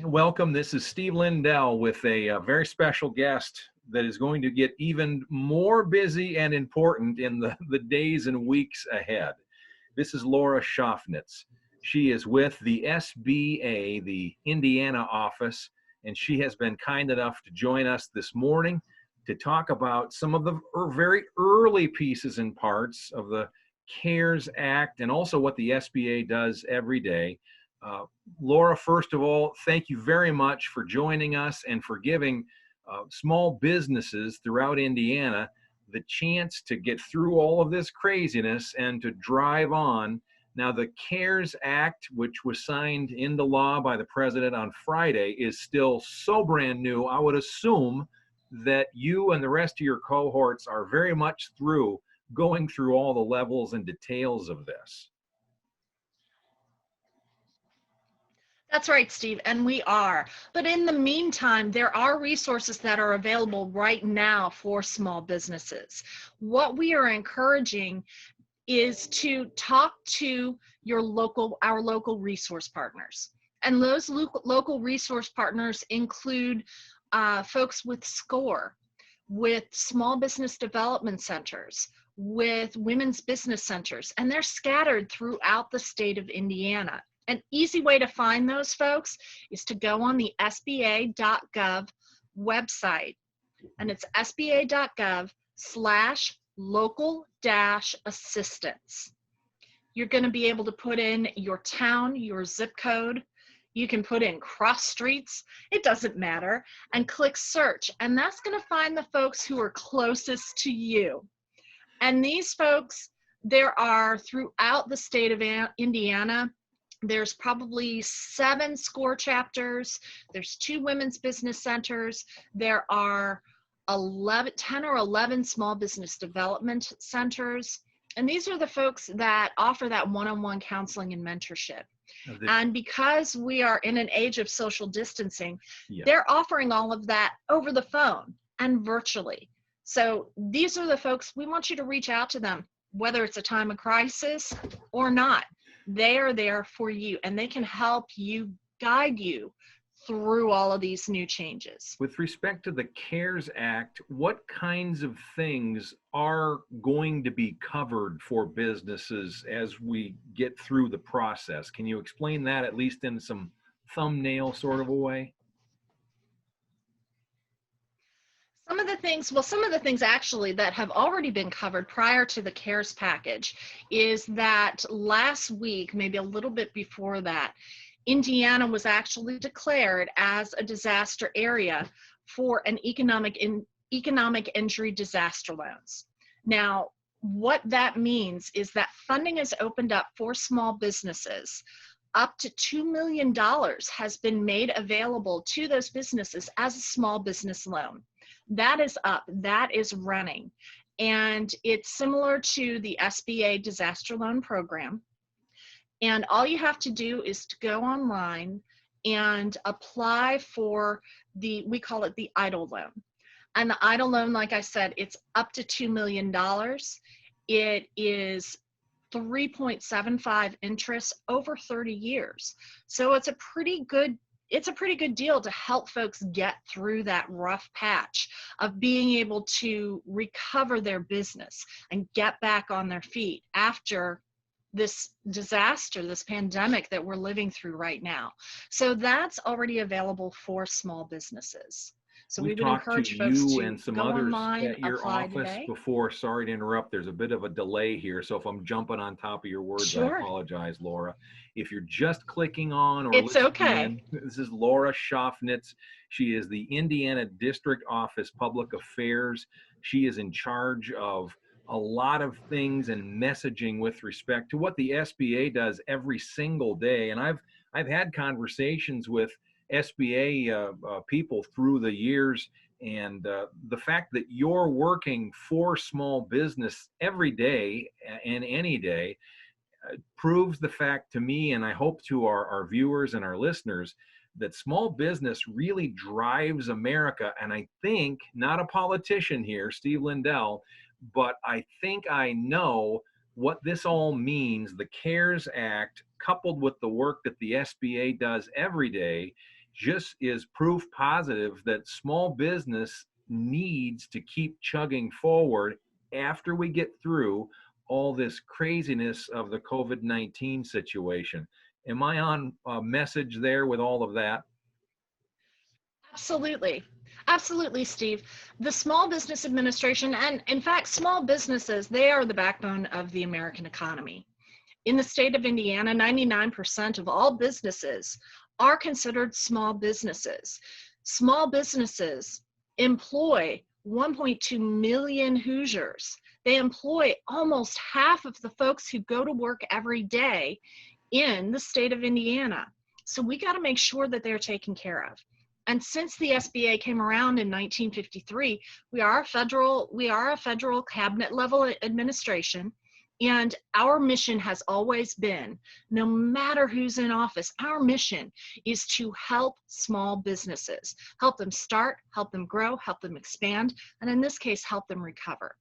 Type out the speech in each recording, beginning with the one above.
Welcome. This is Steve Lindell with a very special guest that is going to get even more busy and important in the days and weeks ahead. This is Laura Schaffnitz. She is with the SBA, the Indiana office, and she has been kind enough to join us this morning to talk about some of the very early pieces and parts of the CARES Act and also what the SBA does every day. Laura, first of all, thank you very much for joining us and for giving small businesses throughout Indiana the chance to get through all of this craziness and to drive on. Now, the CARES Act, which was signed into law by the president on Friday, is still so brand new. I would assume that you and the rest of your cohorts are very much going through all the levels and details of this. That's right, Steve, and we are. But in the meantime, there are resources that are available right now for small businesses. What we are encouraging is to talk to our local resource partners. And those local resource partners include folks with SCORE, with small business development centers, with women's business centers, and they're scattered throughout the state of Indiana. An easy way to find those folks is to go on the SBA.gov website, and it's SBA.gov/local-assistance. You're going to be able to put in your town, your zip code. You can put in cross streets, it doesn't matter, and click search, and that's going to find the folks who are closest to you. And these folks, there are throughout the state of Indiana. There's probably 7 SCORE chapters. There's 2 women's business centers. There are 10 or 11 small business development centers. And these are the folks that offer that one-on-one counseling and mentorship. And because we are in an age of social distancing, they're offering all of that over the phone and virtually. So these are the folks, we want you to reach out to them, whether it's a time of crisis or not. They are there for you, and they can help you, guide you through all of these new changes. With respect to the CARES Act, what kinds of things are going to be covered for businesses as we get through the process? Can you explain that, at least in some thumbnail sort of a way? Some of the things actually that have already been covered prior to the CARES package is that last week, maybe a little bit before that, Indiana was actually declared as a disaster area for an economic injury disaster loans. Now, what that means is that funding is opened up for small businesses. Up to $2 million has been made available to those businesses as a small business loan. That is up, that is running. And it's similar to the SBA disaster loan program. And all you have to do is to go online and apply for we call it the EIDL loan. And the EIDL loan, like I said, it's up to $2 million. It is 3.75 interest over 30 years. So it's a pretty good deal to help folks get through that rough patch of being able to recover their business and get back on their feet after this disaster, this pandemic that we're living through right now. So that's already available for small businesses. So we would encourage folks to and some go others online, at your apply office today. before. Sorry to interrupt. There's a bit of a delay here, so if I'm jumping on top of your words, Sure. I apologize, Laura. If you're just clicking on or It's okay. this is Laura Schaffnitz. She is the Indiana District Office Public Affairs. She is in charge of a lot of things and messaging with respect to what the SBA does every single day. And I've had conversations with SBA people through the years, and the fact that you're working for small business every day and any day proves the fact to me, and I hope to our viewers and our listeners, that small business really drives America. And I think, not a politician here, Steve Lindell, but I think I know what this all means. The CARES Act, coupled with the work that the SBA does every day, just is proof positive that small business needs to keep chugging forward after we get through all this craziness of the COVID-19 situation. Am I on a message there with all of that? Absolutely. Absolutely, Steve. The Small Business Administration, and in fact, small businesses, they are the backbone of the American economy. In the state of Indiana, 99% of all businesses are considered small businesses. Small businesses employ 1.2 million Hoosiers. They employ almost half of the folks who go to work every day in the state of Indiana. So we got to make sure that they're taken care of. And since the SBA came around in 1953, we are a federal cabinet level administration. And our mission has always been, no matter who's in office, our mission is to help small businesses, help them start, help them grow, help them expand, and in this case, help them recover.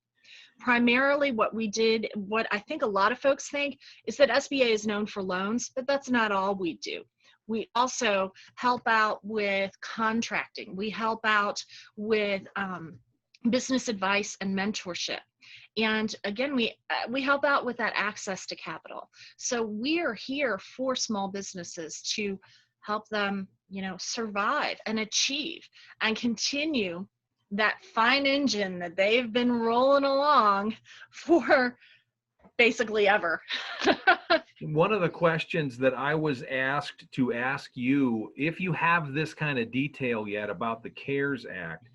Primarily what we did, what I think a lot of folks think, is that SBA is known for loans, but that's not all we do. We also help out with contracting. We help out with business advice and mentorship. And again, we help out with that access to capital. So we are here for small businesses to help them, survive and achieve and continue that fine engine that they've been rolling along for basically ever. One of the questions that I was asked to ask you, if you have this kind of detail yet about the CARES Act,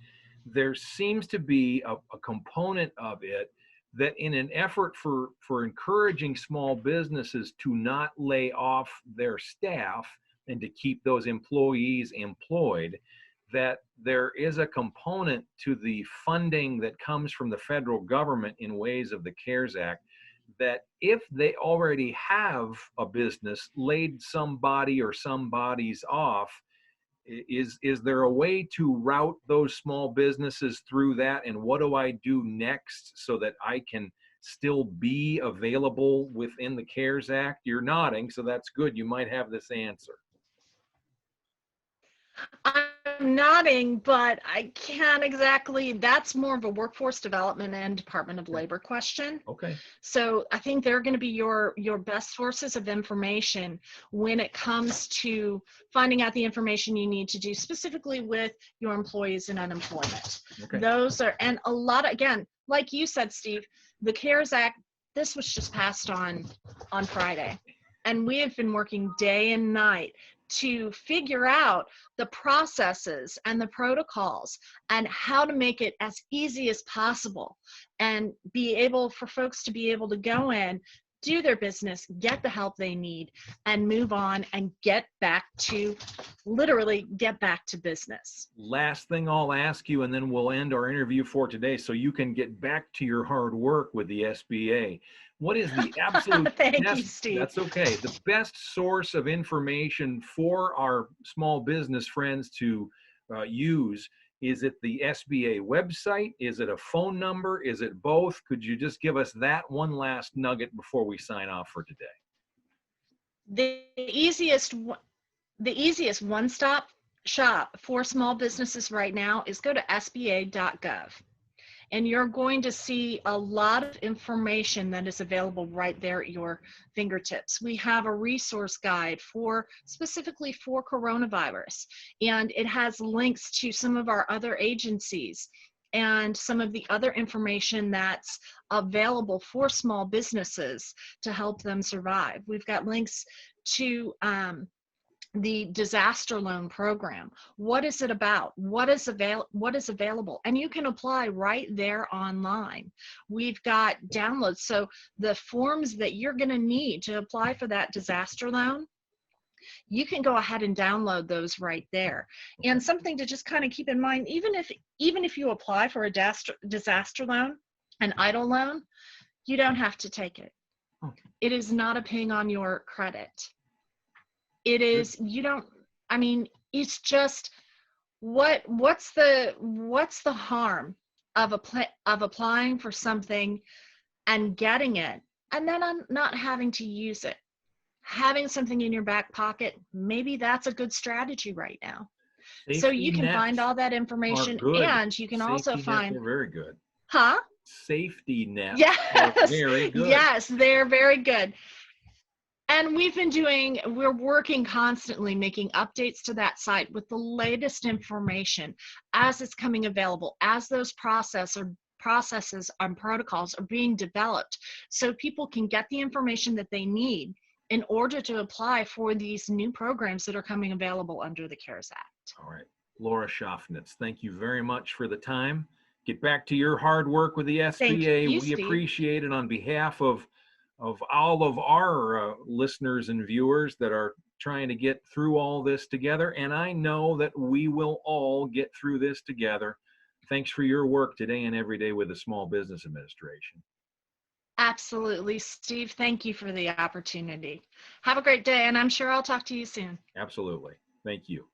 there seems to be a component of it that in an effort for encouraging small businesses to not lay off their staff and to keep those employees employed, that there is a component to the funding that comes from the federal government in ways of the CARES Act, that if they already have a business, laid somebody or some bodies off, is there a way to route those small businesses through that? And what do I do next so that I can still be available within the CARES Act? You're nodding, so that's good. You might have this answer. I'm nodding, but I can't exactly, that's more of a workforce development and Department of Labor question. Okay. So I think they're going to be your best sources of information when it comes to finding out the information you need to do specifically with your employees in unemployment. Okay. Those are, and a lot of, again, like you said, Steve, the CARES Act, this was just passed on Friday. And we have been working day and night to figure out the processes and the protocols and how to make it as easy as possible and be able for folks to be able to go in, do their business, get the help they need, and move on and literally get back to business. Last thing I'll ask you, and then we'll end our interview for today so you can get back to your hard work with the SBA. What is the absolute Thank best, you, Steve. That's okay, the best source of information for our small business friends to use? Is it the SBA website? Is it a phone number? Is it both? Could you just give us that one last nugget before we sign off for today? The easiest one-stop shop for small businesses right now is go to sba.gov. And you're going to see a lot of information that is available right there at your fingertips. We have a resource guide specifically for coronavirus, and it has links to some of our other agencies and some of the other information that's available for small businesses to help them survive. We've got links to the disaster loan program. What is it about? What is available? And you can apply right there online. We've got downloads. So the forms that you're going to need to apply for that disaster loan, you can go ahead and download those right there. And something to just kind of keep in mind, even if you apply for a disaster loan, an EIDL loan, you don't have to take it. It is not a ping on your credit. It is, it's just, what's the harm of applying for something and getting it and then not having to use it? having something in your back pocket, maybe that's a good strategy right now. So Safety you can find nets all that are information, good. and you can also Safety nets find, are very good. huh? Safety nets are Yes, very good. yes, they're very good. And we're working constantly making updates to that site with the latest information as it's coming available, as those processes and protocols are being developed, so people can get the information that they need in order to apply for these new programs that are coming available under the CARES Act. All right. Laura Schaffnitz, thank you very much for the time. Get back to your hard work with the Thank SBA. you, We Steve. appreciate it on behalf of all of our listeners and viewers that are trying to get through all this together. And I know that we will all get through this together. Thanks for your work today and every day with the Small Business Administration. Absolutely, Steve. Thank you for the opportunity. Have a great day, and I'm sure I'll talk to you soon. Absolutely. Thank you.